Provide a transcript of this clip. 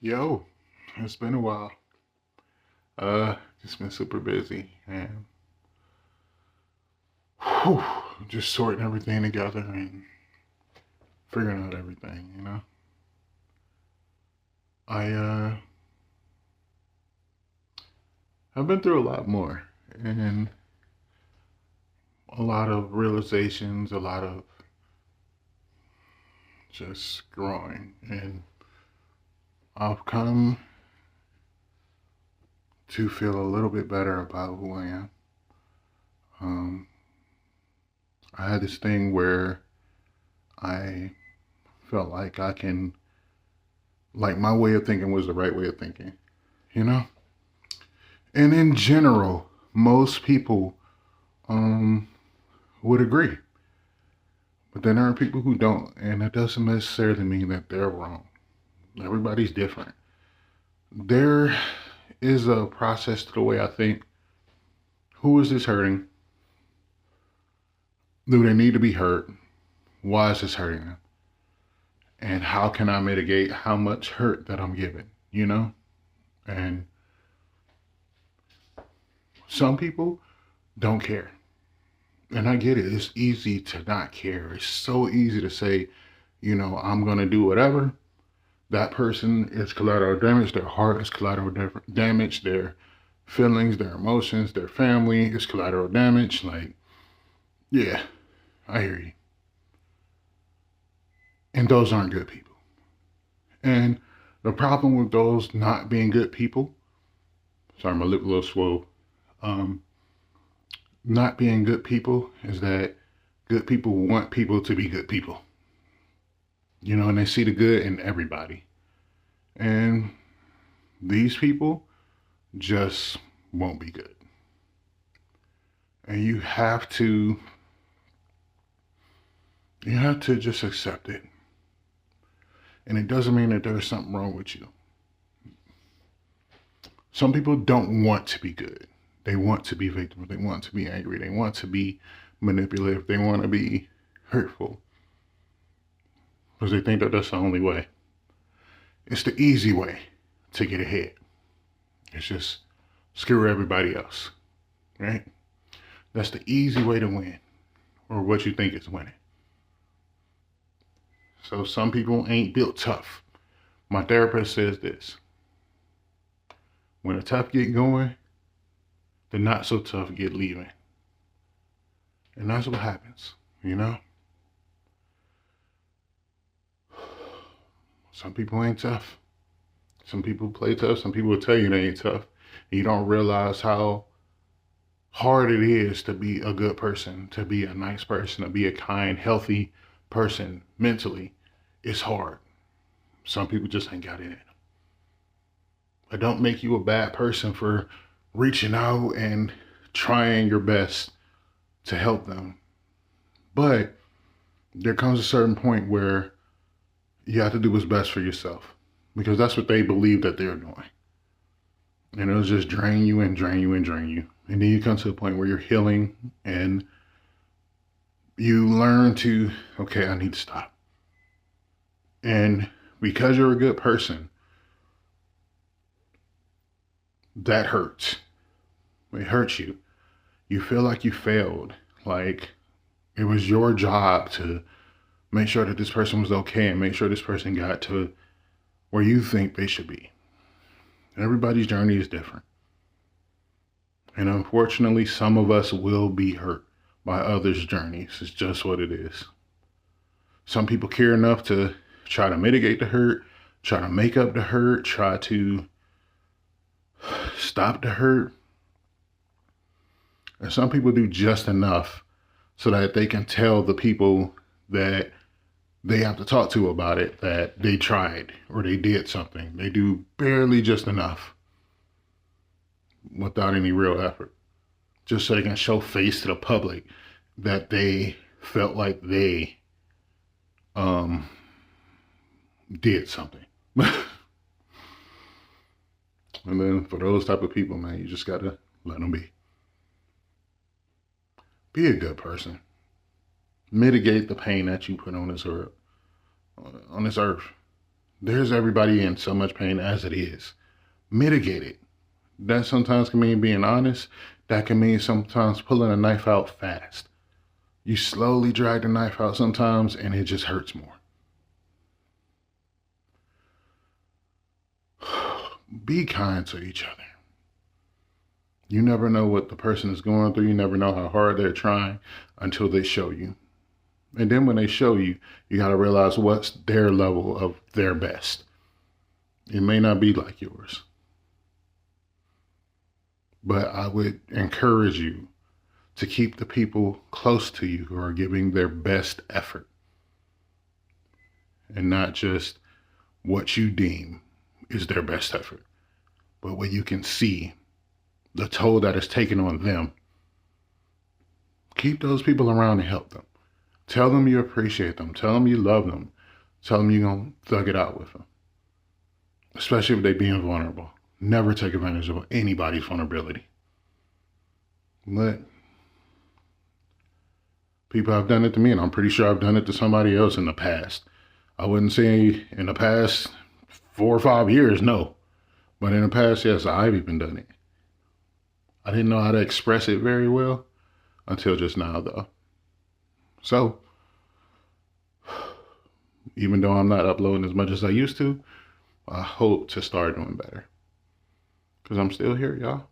Yo, it's been a while. Just been super busy and whew, just sorting everything together and figuring out everything. I I've been through a lot more and a lot of realizations, a lot of just growing, and I've come to feel a little bit better about who I am. Um, I had this thing where I felt like my way of thinking was the right way of thinking, you know? And in general, most people um, would agree. But then there are people who don't, and that doesn't necessarily mean that they're wrong. Everybody's different. There is a process to the way I think. Who is this hurting? Do they need to be hurt? Why is this hurting them? And how can I mitigate how much hurt that I'm giving? And some people don't care. And I get it. It's easy to not care. It's so easy to say, I'm going to do whatever. That person is collateral damage. Their heart is collateral damage. Their feelings, their emotions, their family is collateral damage. Like, yeah, I hear you. And those aren't good people. And the problem with those not being good people, sorry, my lip a little swole. Um, Not being good people is that good people want people to be good people. And they see the good in everybody. And these people just won't be good. And you have to just accept it. And it doesn't mean that there's something wrong with you. Some people don't want to be good. They want to be victims. They want to be angry. They want to be manipulative. They want to be hurtful. Because they think that that's the only way. It's the easy way to get ahead. It's just screw everybody else. Right? That's the easy way to win. Or what you think is winning. So some people ain't built tough. My therapist says this. When the tough get going, the not so tough get leaving. And that's what happens. Some people ain't tough. Some people play tough. Some people will tell you they ain't tough. And you don't realize how hard it is to be a good person, to be a nice person, to be a kind, healthy person mentally. It's hard. Some people just ain't got it in them. But don't make you a bad person for reaching out and trying your best to help them. But there comes a certain point where you have to do what's best for yourself, because that's what they believe that they're doing. And it'll just drain you and drain you and drain you. And then you come to a point where you're healing and you learn to, okay, I need to stop. And because you're a good person, that hurts. It hurts you. You feel like you failed. Like it was your job to make sure that this person was okay and make sure this person got to where you think they should be. Everybody's journey is different. And unfortunately, some of us will be hurt by others' journeys. It's just what it is. Some people care enough to try to mitigate the hurt, try to make up the hurt, try to stop the hurt. And some people do just enough so that they can tell the people that they have to talk to about it that they tried or they did something. They do barely just enough without any real effort, just so they can show face to the public that they felt like they did something. And then for those type of people, man, you just gotta let them be. Be a good person. Mitigate the pain that you put on this earth. On this earth, There's everybody in so much pain as it is. Mitigate it. That sometimes can mean being honest. That can mean sometimes pulling a knife out fast. You slowly drag the knife out sometimes and it just hurts more. Be kind to each other. You never know what the person is going through. You never know how hard they're trying until they show you. And then when they show you, you got to realize what's their level of their best. It may not be like yours. But I would encourage you to keep the people close to you who are giving their best effort and not just what you deem is their best effort, but what you can see, the toll that is taken on them. Keep those people around and help them. Tell them you appreciate them. Tell them you love them. Tell them you're going to thug it out with them, especially if they're being vulnerable. Never take advantage of anybody's vulnerability. But people have done it to me, and I'm pretty sure I've done it to somebody else in the past. I wouldn't say in the past 4 or 5 years, no. But in the past, yes, I've even done it. I didn't know how to express it very well until just now, though. So, even though I'm not uploading as much as I used to, I hope to start doing better. Because I'm still here, y'all.